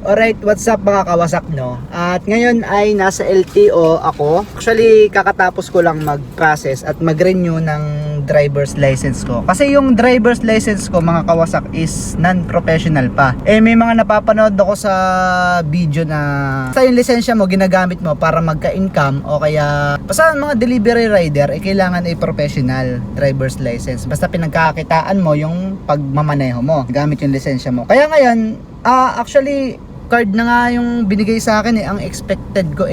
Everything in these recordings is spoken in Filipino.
Alright, what's up mga kawasak no? At ngayon ay nasa LTO ako. Actually, kakatapos ko lang mag-process at mag-renew ng driver's license ko. Kasi yung driver's license ko mga kawasak is non-professional pa. May mga napapanood ako sa video na basta yung lisensya mo ginagamit mo para magka-income o kaya basta mga delivery rider kailangan ay professional driver's license. Basta pinagkakakitaan mo yung pagmamaneho mo gamit yung lisensya mo. Kaya ngayon, actually card na nga yung binigay sa akin Ang expected ko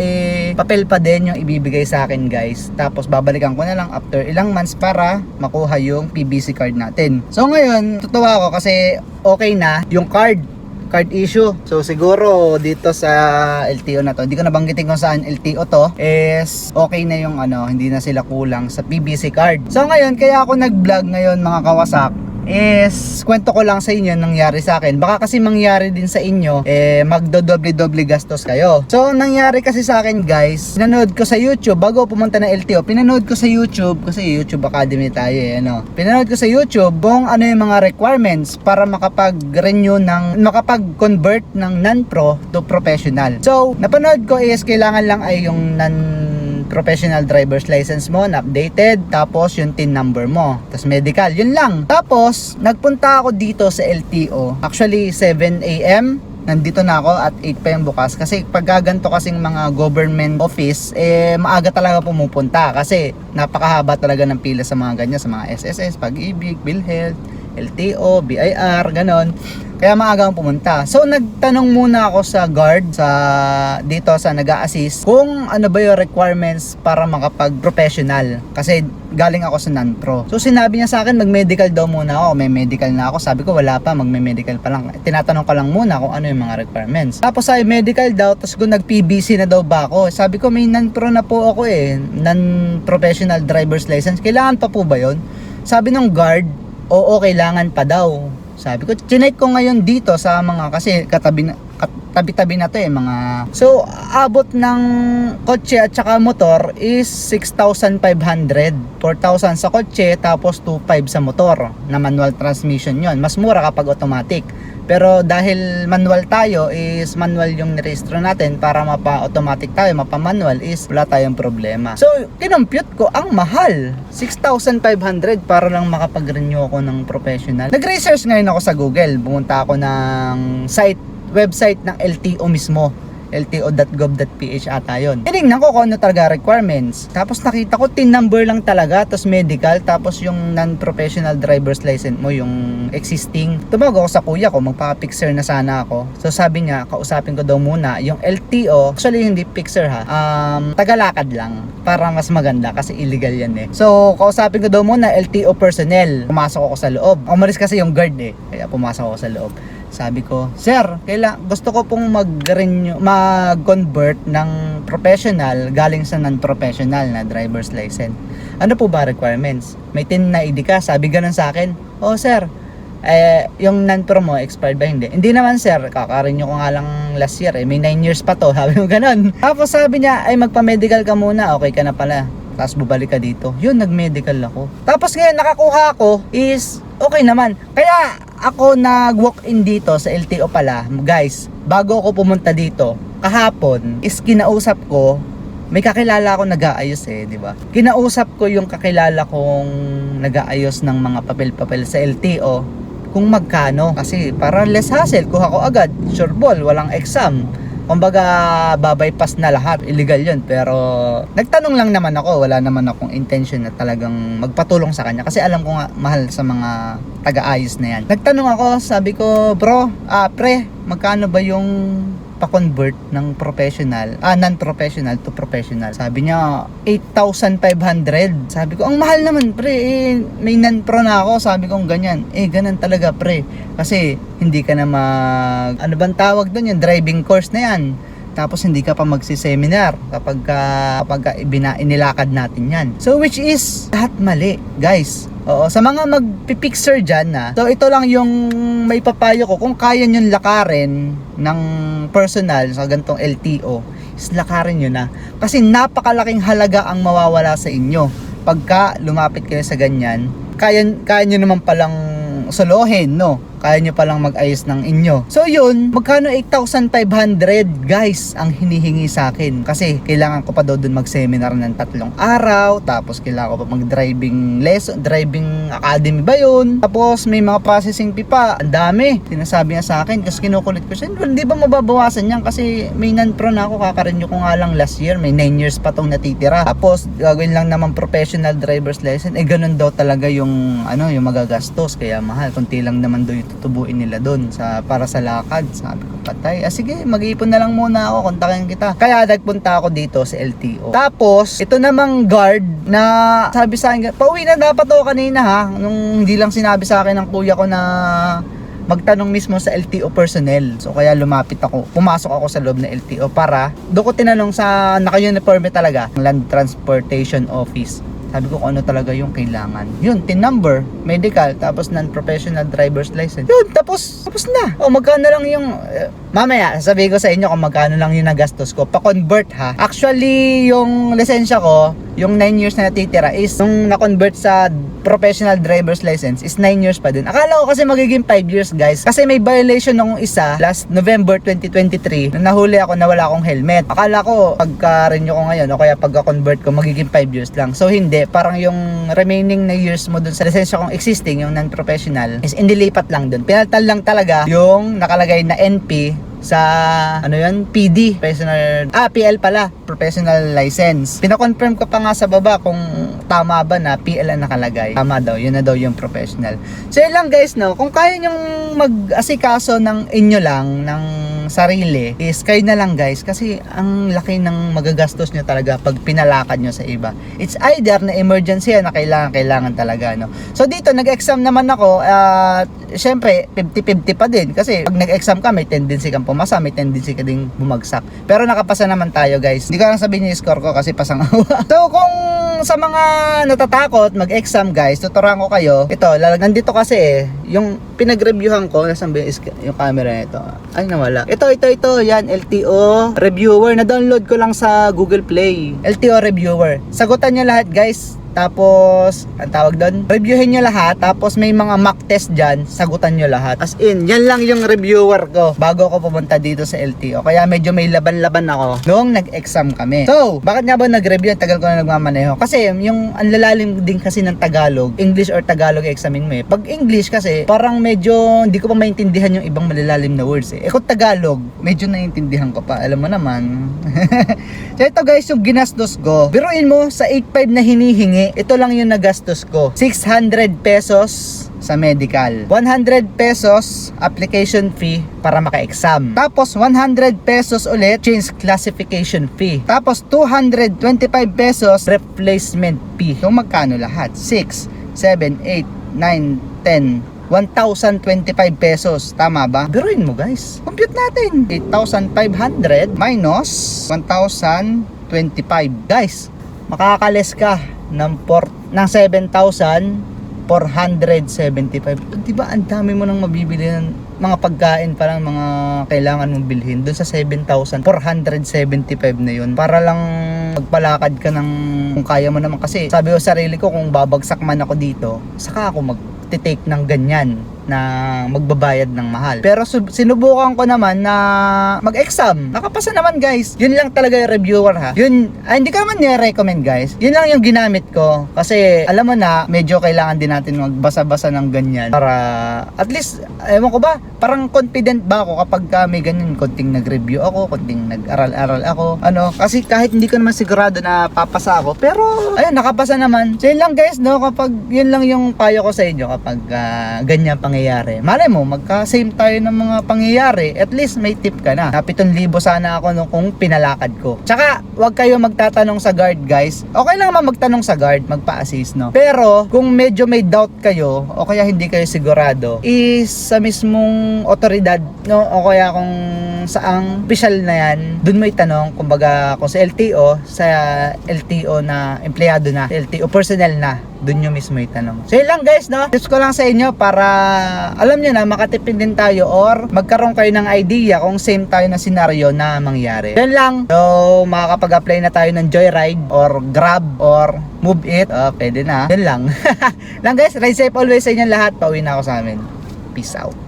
papel pa din yung ibibigay sa akin guys. Tapos babalikan ko na lang after ilang months para makuha yung PBC card natin. So ngayon, tutuwa ako kasi okay na yung card issue. So siguro dito sa LTO na to, hindi ko nabanggitin kung saan LTO to, is okay na yung hindi na sila kulang sa PBC card. So ngayon, kaya ako nag-vlog ngayon mga kawasak, is kwento ko lang sa inyo nangyari sa akin. Baka kasi mangyari din sa inyo magdodoble-doble gastos kayo. So nangyari kasi sa akin guys, pinanood ko sa YouTube bago pumunta ng LTO. Pinanood ko sa YouTube kasi YouTube Academy tayo Pinanood ko sa YouTube kung ano yung mga requirements para makapag-convert ng non-pro to professional. So napanood ko is kailangan lang ay yung professional driver's license mo na updated, tapos yung TIN number mo, tapos medical, yun lang. Tapos nagpunta ako dito sa LTO, actually 7 AM nandito na ako at 8 pa yung bukas kasi pag ganito kasing mga government office maaga talaga pumupunta kasi napakahaba talaga ng pila sa mga ganyan, sa mga SSS, Pag-ibig, PhilHealth, LTO, BIR, ganon. Kaya maaga akong pumunta. So nagtanong muna ako sa guard dito sa nag-a-assist kung ano ba yung requirements para makapag-professional. Kasi galing ako sa non-pro. So sinabi niya sa akin mag-medical daw muna ako. May medical na ako. Sabi ko wala pa, magme-medical pa lang. Tinatanong ko lang muna kung ano yung mga requirements. Tapos ay medical daw, tapos kung nag-PBC na daw ba ako. Sabi ko may non-pro na po ako non-professional driver's license. Kailangan pa po ba yun? Sabi ng guard, oo, kailangan pa daw. Sabi ko, chinek ko ngayon dito sa mga, kasi tabi-tabi na to mga. So, abot ng kotse at saka motor is 6,500. 4,000 sa kotse, tapos 2,500 sa motor na manual transmission yon. Mas mura kapag automatic. Pero dahil manual tayo, is manual yung nirehistro natin para mapa-automatic tayo, mapa-manual is wala tayong problema. So, kinompute ko, ang mahal. 6,500 para lang makapag-renew ako ng professional. Nag-research ngayon ako sa Google. Pumunta ako ng website ng LTO mismo. lto.gov.ph ata yun. Tinignan ko kung ano talaga requirements. Tapos nakita ko TIN number lang talaga, tapos medical, tapos yung non-professional driver's license mo, yung existing. Tumawag ako sa kuya ko, magpaka-fixer na sana ako. So sabi niya, kausapin ko daw muna yung LTO. Actually hindi fixer tagalakad lang para mas maganda kasi illegal yan So kausapin ko daw muna LTO personnel. Pumasok ako sa loob. Umalis kasi yung guard kaya pumasok ako sa loob. Sabi ko, sir, gusto ko pong mag-convert ng professional galing sa non-professional na driver's license. Ano po ba requirements? May TIN na ID ka? Sabi ganun sa akin. Oh sir, yung non-pro mo, expired ba? Hindi naman sir, kaka-renew ko nga lang last year may 9 years pa to. Sabi ko ganun. Tapos sabi niya, ay magpa-medical ka muna, okay ka na pala. Tapos bubalik ka dito. Yun, nag-medical ako. Tapos ngayon, nakakuha ko is okay naman. Kaya ako nag-walk-in dito sa LTO pala, guys, bago ako pumunta dito, kahapon, is kinausap ko, may kakilala ako nag-aayos di ba? Kinausap ko yung kakilala kong nag-aayos ng mga papel-papel sa LTO, kung magkano, kasi para less hassle, kuha ko agad, sure ball, walang exam. Kumbaga, babypass na lahat. Illegal yun. Pero, nagtanong lang naman ako. Wala naman akong intention na talagang magpatulong sa kanya. Kasi alam ko nga, mahal sa mga taga-ayos na yan. Nagtanong ako, sabi ko, bro, pre, magkano ba yung pa-convert ng professional, non-professional to professional? Sabi niya, 8,500. Sabi ko, ang mahal naman, pre. May non-pro na ako. Sabi ko, ganyan. Ganun talaga, pre. Kasi, hindi ka na ano bang tawag doon? Yung driving course na yan. Tapos, hindi ka pa magsiseminar kapag inilakad natin yan. So, which is, lahat mali, guys. Oo, sa mga magpipixer dyan so ito lang yung may papayo ko, kung kaya nyo lakarin ng personal sa gantong LTO, is lakarin nyo na. Kasi napakalaking halaga ang mawawala sa inyo pagka lumapit kayo sa ganyan. Kaya nyo naman palang solohin, no? kaya nyo palang mag-ayos ng inyo. So yun, magkano 8,500 guys ang hinihingi sa akin. Kasi kailangan ko pa daw dun mag-seminar ng 3 araw. Tapos kailangan ko pa mag-driving lesson, driving academy ba yun? Tapos may mga processing fee pa. Ang dami. Sinasabi niya sa akin kasi kinukulit ko siya. Hindi ba mababawasan yan? Kasi may non-pro na ako. Kakarenew ko nga lang last year. May 9 years pa tong natitira. Tapos gagawin lang naman professional driver's license. Ganun daw talaga yung yung magagastos. Kaya mahal. Kunti lang naman daw yung tutubuin nila doon para sa lakad. Sabi ko, patay. Sige, mag-iipon na lang muna ako. Kontakin kita. Kaya nagpunta ako dito sa LTO. Tapos, ito namang guard na sabi sa akin, pauwi na dapat ako kanina ha. Nung hindi lang sinabi sa akin ng kuya ko na magtanong mismo sa LTO personnel. So kaya lumapit ako, pumasok ako sa loob ng LTO para doon ko tinanong sa naka-uniforme talaga, Land Transportation Office. Sabi ko kung ano talaga yung kailangan. Yun, TIN number, medical, tapos non-professional driver's license. Yun, tapos na. O magkano lang yung mamaya, sasabihin ko sa inyo kung magkano lang yung nagastos ko. Pa-convert ha. Actually, yung lisensya ko, yung 9 years na natitira is nung na-convert sa professional driver's license is 9 years pa din. Akala ko kasi magiging 5 years guys. Kasi may violation nung isa last November 2023 na nahuli ako na wala akong helmet. Akala ko pagka-renew ko ngayon o kaya pagka-convert ko magiging 5 years lang. So hindi, parang yung remaining na years mo dun sa lisensya kong existing, yung non-professional is indilipat lang dun. Pinalitan lang talaga yung nakalagay na NP sa PD, PL pala, professional license. Pina-confirm ko pa nga sa baba kung tama ba na PL ang nakalagay. Tama daw, yun na daw yung professional. So yun lang guys, no, kung kaya nyong mag-asikaso ng inyo lang, ng sarili, is kayo na lang guys, kasi ang laki ng magagastos nyo talaga pag pinalakad nyo sa iba. It's either na emergency na kailangan talaga, no. So dito nag-exam naman ako, syempre 50-50 pa din kasi pag nag-exam ka may tendency kang pumasa, may tendency ka ding bumagsak. Pero nakapasa naman tayo guys. Hindi ko lang sabihin yung score ko kasi pasang awa. So kung sa mga natatakot mag-exam guys, tuturuan ko kayo. Ito, nandito kasi yung pinag-reviewhan ko, nasan ba yung camera nito? Ay nawala. Ito, yan, LTO Reviewer. Na-download ko lang sa Google Play. LTO Reviewer. Sagutan nyo lahat guys. Tapos, ang tawag doon, reviewin nyo lahat. Tapos may mga mock test dyan, sagutan nyo lahat. As in, yan lang yung reviewer ko bago ako pumunta dito sa LTO. Kaya medyo may laban-laban ako noong nag-exam kami. So, bakit nga ba nag-review? Tagal ko na nagmamaneho. Kasi yung anlalalim din kasi ng Tagalog, English or Tagalog examin mo eh. Pag English kasi, parang medyo hindi ko pa maintindihan yung ibang malalalim na words eh. Kung Tagalog, medyo naiintindihan ko pa. Alam mo naman. So ito guys, yung ginastos ko. Biruin mo, sa 8.5 na hinihingi, ito lang yung nagastos ko. 600 pesos sa medical, 100 pesos application fee para maka-exam, tapos 100 pesos ulit change classification fee, tapos 225 pesos replacement fee. Kung magkano lahat? 6, 7, 8, 9, 10, 1,025 pesos. Tama ba? Biruin mo guys. Compute natin. 8,500 minus 1,025. Guys, makakales ka ng 7,475. Diba ang dami mo nang mabibili ng mga pagkain, parang mga kailangan mong bilhin doon sa 7,475 na yun, para lang magpalakad ka ng kung kaya mo naman. Kasi sabi ko sa sarili ko, kung babagsak man ako dito, saka ako mag-take ng ganyan na magbabayad ng mahal. Pero sinubukan ko naman na mag-exam. Nakapasa naman guys. Yun lang talaga yung reviewer ha. Yun, hindi ka naman nire-recommend guys. Yun lang yung ginamit ko. Kasi alam mo na, medyo kailangan din natin magbasa-basa ng ganyan. Para at least, ewan ko ba, parang confident ba ako kapag may ganyan, konting nag-review ako, konting nag-aral-aral ako. Kasi kahit hindi ko naman sigurado na papasa ako, pero ayun, nakapasa naman. So yun lang guys, no, kapag yun lang yung payo ko sa inyo kapag ganyan pangyayari. Malay mo, magka-same tayo ng mga pangyayari, at least may tip ka na. 7,000 sana ako kung pinalakad ko. Tsaka, wag kayo magtatanong sa guard guys. Okay lang naman magtanong sa guard, magpa-assist, no? Pero, kung medyo may doubt kayo, o kaya hindi kayo sigurado, is sa mismong otoridad, no? O kaya kung saang official na yan, dun mo itanong, kumbaga, kung sa LTO na empleyado na, LTO personnel na, dun nyo mismo itanong. So yun lang guys, no? Tips ko lang sa inyo para alam nyo na, makatipid din tayo or magkaroon kayo ng idea kung same tayo na senaryo na mangyari. Yun lang. So makakapag-apply na tayo ng Joyride or Grab or Move It. Pwede na. Yun lang. Lang guys, ride safe always sa inyo lahat. Pauwi na ako sa amin. Peace out.